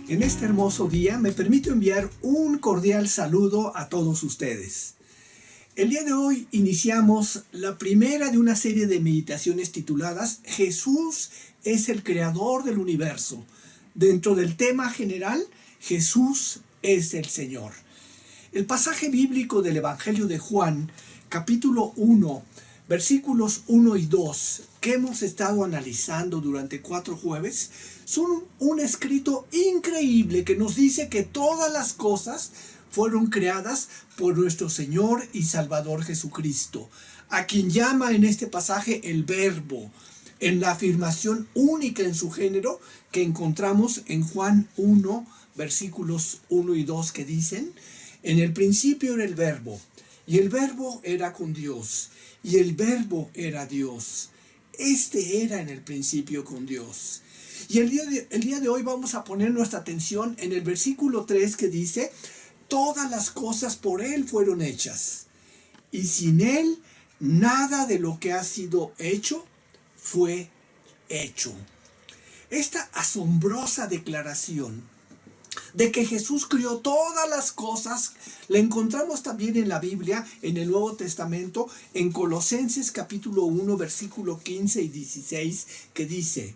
En este hermoso día me permito enviar un cordial saludo a todos ustedes. El día de hoy iniciamos la primera de una serie de meditaciones tituladas Jesús es el creador del universo. Dentro del tema general, Jesús es el Señor. El pasaje bíblico del Evangelio de Juan, capítulo 1, versículos 1 y 2, que hemos estado analizando durante 4 jueves, son un escrito increíble que nos dice que todas las cosas fueron creadas por nuestro Señor y Salvador Jesucristo, a quien llama en este pasaje el Verbo, en la afirmación única en su género que encontramos en Juan 1, versículos 1 y 2, que dicen: en el principio era el Verbo, y el Verbo era con Dios, y el Verbo era Dios. Este era en el principio con Dios. Y el día de hoy vamos a poner nuestra atención en el versículo 3 que dice: todas las cosas por Él fueron hechas, y sin Él nada de lo que ha sido hecho fue hecho. Esta asombrosa declaración de que Jesús creó todas las cosas la encontramos también en la Biblia, en el Nuevo Testamento, en Colosenses capítulo 1, versículo 15 y 16, que dice,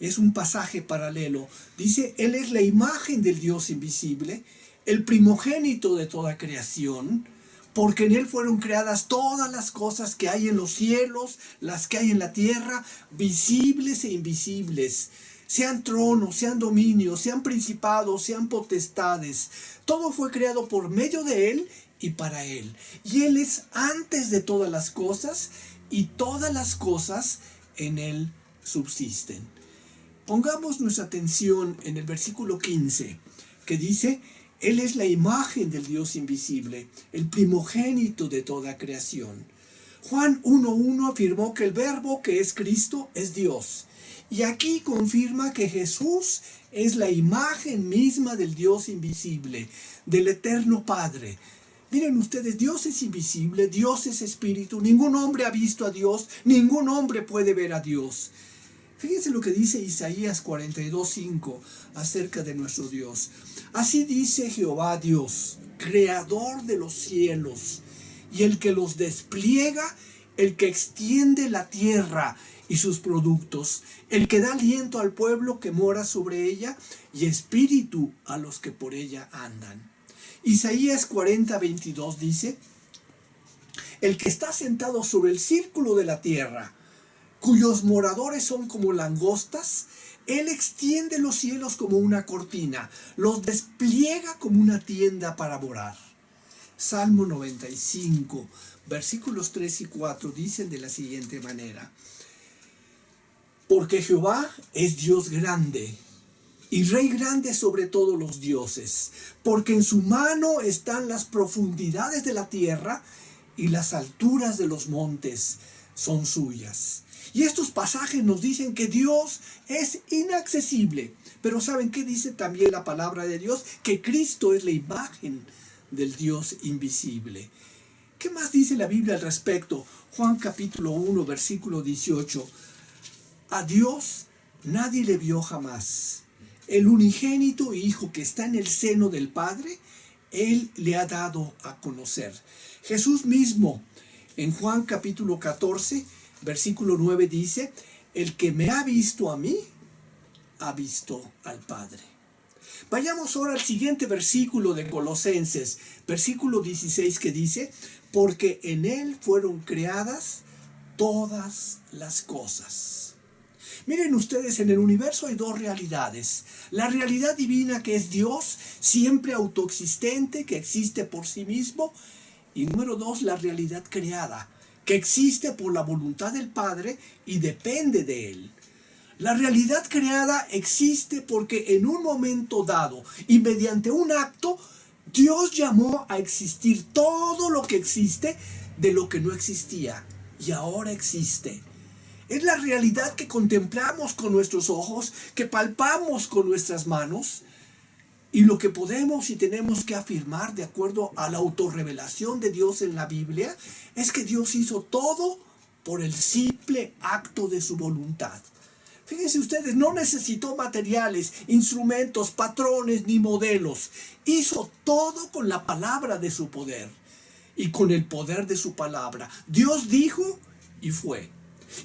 es un pasaje paralelo, dice: Él es la imagen del Dios invisible, el primogénito de toda creación, porque en Él fueron creadas todas las cosas que hay en los cielos, las que hay en la tierra, visibles e invisibles, sean tronos, sean dominios, sean principados, sean potestades. Todo fue creado por medio de Él y para Él. Y Él es antes de todas las cosas, y todas las cosas en Él subsisten. Pongamos nuestra atención en el versículo 15, que dice: Él es la imagen del Dios invisible, el primogénito de toda creación. Juan 1.1 afirmó que el Verbo, que es Cristo, es Dios. Y aquí confirma que Jesús es la imagen misma del Dios invisible, del eterno Padre. Miren ustedes, Dios es invisible, Dios es espíritu, ningún hombre ha visto a Dios, ningún hombre puede ver a Dios. Fíjense lo que dice Isaías 42.5 acerca de nuestro Dios. Así dice Jehová Dios, creador de los cielos, y el que los despliega, el que extiende la tierra y sus productos, el que da aliento al pueblo que mora sobre ella, y espíritu a los que por ella andan. Isaías 40.22 dice: el que está sentado sobre el círculo de la tierra, cuyos moradores son como langostas, Él extiende los cielos como una cortina, los despliega como una tienda para morar. Salmo 95, versículos 3 y 4 dicen de la siguiente manera: porque Jehová es Dios grande y Rey grande sobre todos los dioses, porque en su mano están las profundidades de la tierra y las alturas de los montes son suyas. Y estos pasajes nos dicen que Dios es inaccesible. Pero ¿saben qué dice también la palabra de Dios? Que Cristo es la imagen del Dios invisible. ¿Qué más dice la Biblia al respecto? Juan capítulo 1, versículo 18. A Dios nadie le vio jamás. El unigénito Hijo que está en el seno del Padre, Él le ha dado a conocer. Jesús mismo, en Juan capítulo 14, versículo 9 dice: el que me ha visto a mí, ha visto al Padre. Vayamos ahora al siguiente versículo de Colosenses, versículo 16, que dice: porque en Él fueron creadas todas las cosas. Miren ustedes, en el universo hay dos realidades. La realidad divina, que es Dios, siempre autoexistente, que existe por sí mismo. Y número 2, la realidad creada, que existe por la voluntad del Padre y depende de Él. La realidad creada existe porque en un momento dado y mediante un acto, Dios llamó a existir todo lo que existe de lo que no existía, y ahora existe. Es la realidad que contemplamos con nuestros ojos, que palpamos con nuestras manos, y lo que podemos y tenemos que afirmar de acuerdo a la autorrevelación de Dios en la Biblia es que Dios hizo todo por el simple acto de su voluntad. Fíjense ustedes, no necesitó materiales, instrumentos, patrones ni modelos. Hizo todo con la palabra de su poder y con el poder de su palabra. Dios dijo y fue.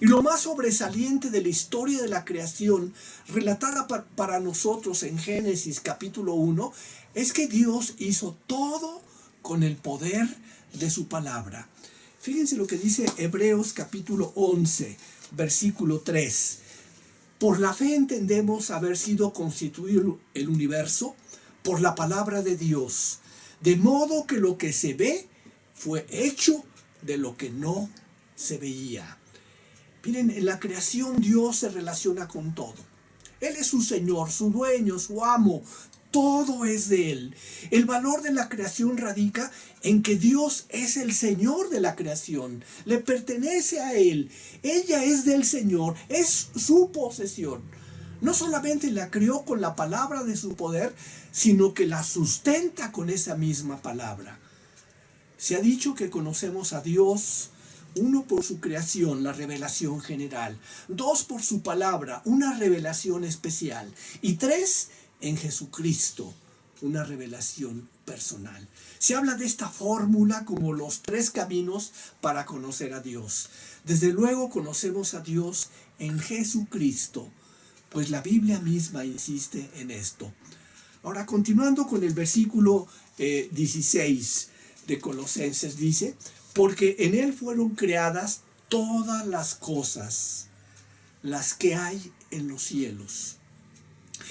Y lo más sobresaliente de la historia de la creación, relatada para nosotros en Génesis capítulo 1, es que Dios hizo todo con el poder de su palabra. Fíjense lo que dice Hebreos capítulo 11, versículo 3. Por la fe entendemos haber sido constituido el universo por la palabra de Dios, de modo que lo que se ve fue hecho de lo que no se veía. Miren, en la creación Dios se relaciona con todo. Él es su Señor, su dueño, su amo. Todo es de Él. El valor de la creación radica en que Dios es el Señor de la creación. Le pertenece a Él. Ella es del Señor. Es su posesión. No solamente la creó con la palabra de su poder, sino que la sustenta con esa misma palabra. Se ha dicho que conocemos a Dios, uno por su creación, la revelación general; dos, por su palabra, una revelación especial; y tres, en Jesucristo, una revelación personal. Se habla de esta fórmula como los tres caminos para conocer a Dios. Desde luego conocemos a Dios en Jesucristo, pues la Biblia misma insiste en esto. Ahora, continuando con el versículo 16 de Colosenses, dice: porque en Él fueron creadas todas las cosas, las que hay en los cielos.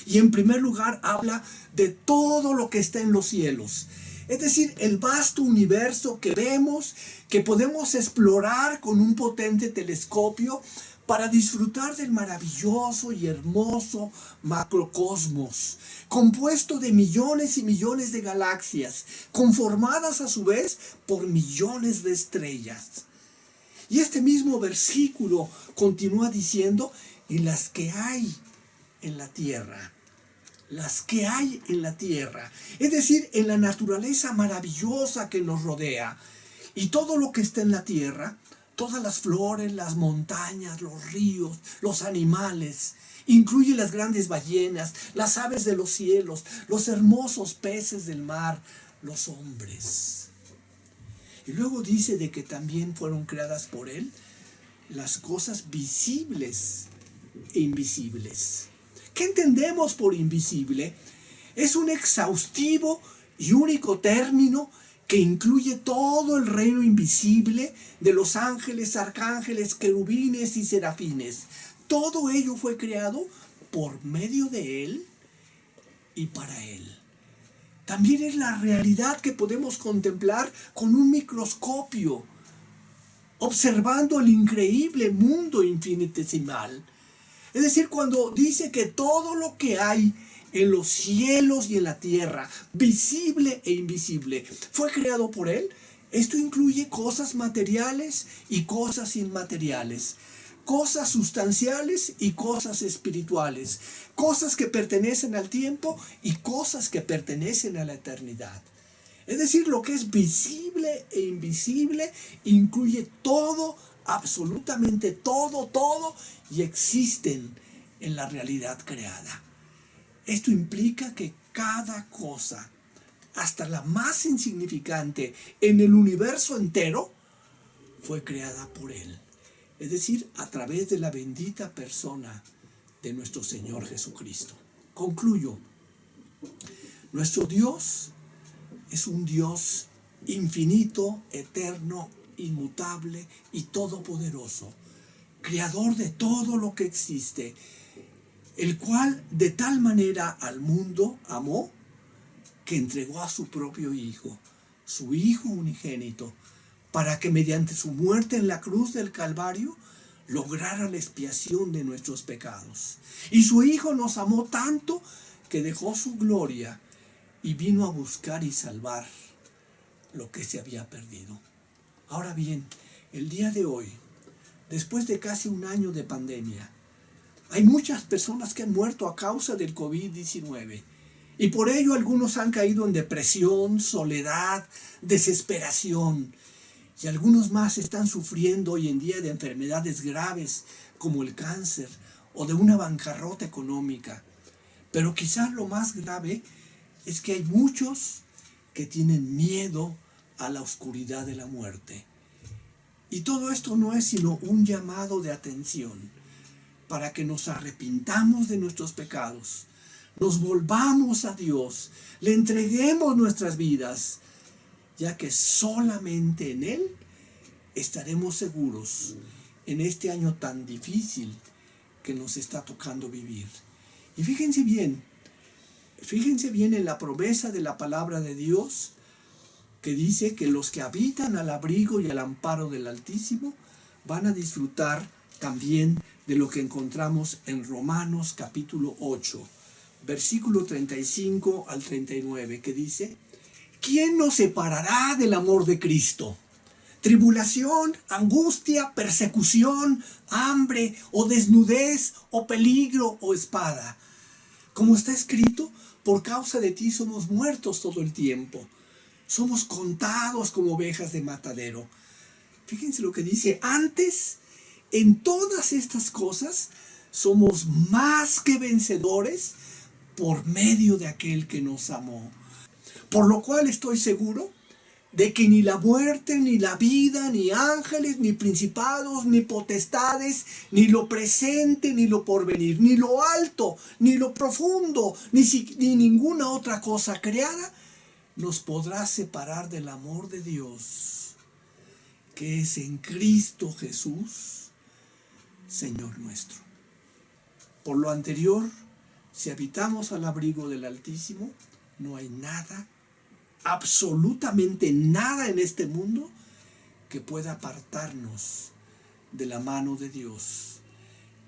Y en primer lugar habla de todo lo que está en los cielos. Es decir, el vasto universo que vemos, que podemos explorar con un potente telescopio para disfrutar del maravilloso y hermoso macrocosmos, compuesto de millones y millones de galaxias, conformadas a su vez por millones de estrellas. Y este mismo versículo continúa diciendo: y las que hay en la tierra. Las que hay en la tierra. Es decir, en la naturaleza maravillosa que nos rodea. Y todo lo que está en la tierra, todas las flores, las montañas, los ríos, los animales, incluye las grandes ballenas, las aves de los cielos, los hermosos peces del mar, los hombres. Y luego dice de que también fueron creadas por Él las cosas visibles e invisibles. ¿Qué entendemos por invisible? Es un exhaustivo y único término que incluye todo el reino invisible de los ángeles, arcángeles, querubines y serafines. Todo ello fue creado por medio de Él y para Él. También es la realidad que podemos contemplar con un microscopio, observando el increíble mundo infinitesimal. Es decir, cuando dice que todo lo que hay en los cielos y en la tierra, visible e invisible, fue creado por Él, esto incluye cosas materiales y cosas inmateriales, cosas sustanciales y cosas espirituales, cosas que pertenecen al tiempo y cosas que pertenecen a la eternidad. Es decir, lo que es visible e invisible incluye todo, absolutamente todo, y existen en la realidad creada. Esto implica que cada cosa, hasta la más insignificante en el universo entero, fue creada por Él. Es decir, a través de la bendita persona de nuestro Señor Jesucristo. Concluyo. Nuestro Dios es un Dios infinito, eterno, inmutable y todopoderoso, creador de todo lo que existe, el cual de tal manera al mundo amó que entregó a su propio Hijo, su Hijo unigénito, para que mediante su muerte en la cruz del Calvario lograra la expiación de nuestros pecados. Y su Hijo nos amó tanto que dejó su gloria y vino a buscar y salvar lo que se había perdido. Ahora bien, el día de hoy, después de casi un año de pandemia, hay muchas personas que han muerto a causa del COVID-19 y por ello algunos han caído en depresión, soledad, desesperación, y algunos más están sufriendo hoy en día de enfermedades graves como el cáncer o de una bancarrota económica. Pero quizás lo más grave es que hay muchos que tienen miedo a la oscuridad de la muerte. Y todo esto no es sino un llamado de atención para que nos arrepintamos de nuestros pecados, nos volvamos a Dios, le entreguemos nuestras vidas, ya que solamente en Él estaremos seguros en este año tan difícil que nos está tocando vivir. Y fíjense bien en la promesa de la palabra de Dios, que dice que los que habitan al abrigo y al amparo del Altísimo van a disfrutar también de lo que encontramos en Romanos capítulo 8, versículo 35 al 39, que dice: ¿quién nos separará del amor de Cristo? ¿Tribulación, angustia, persecución, hambre, o desnudez, o peligro, o espada? Como está escrito, por causa de ti somos muertos todo el tiempo. Somos contados como ovejas de matadero. Fíjense lo que dice: antes, en todas estas cosas, somos más que vencedores por medio de aquel que nos amó. Por lo cual estoy seguro de que ni la muerte, ni la vida, ni ángeles, ni principados, ni potestades, ni lo presente, ni lo porvenir, ni lo alto, ni lo profundo, ni ninguna otra cosa creada nos podrá separar del amor de Dios, que es en Cristo Jesús, Señor nuestro. Por lo anterior, si habitamos al abrigo del Altísimo, no hay nada, absolutamente nada en este mundo que pueda apartarnos de la mano de Dios,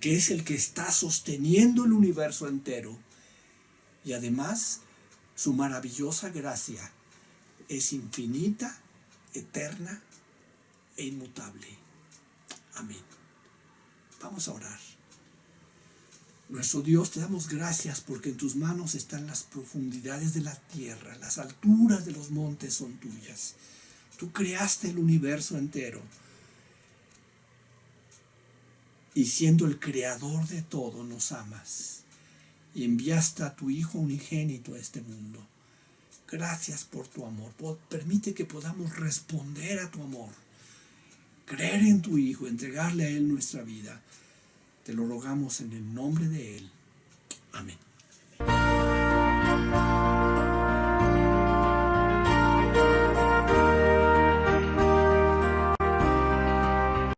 que es el que está sosteniendo el universo entero. Y además, su maravillosa gracia es infinita, eterna e inmutable. Amén. Vamos a orar. Nuestro Dios, te damos gracias porque en tus manos están las profundidades de la tierra, las alturas de los montes son tuyas. Tú creaste el universo entero y siendo el creador de todo nos amas y enviaste a tu Hijo unigénito a este mundo. Gracias por tu amor. Permite que podamos responder a tu amor, creer en tu Hijo, entregarle a Él nuestra vida. Te lo rogamos en el nombre de Él. Amén.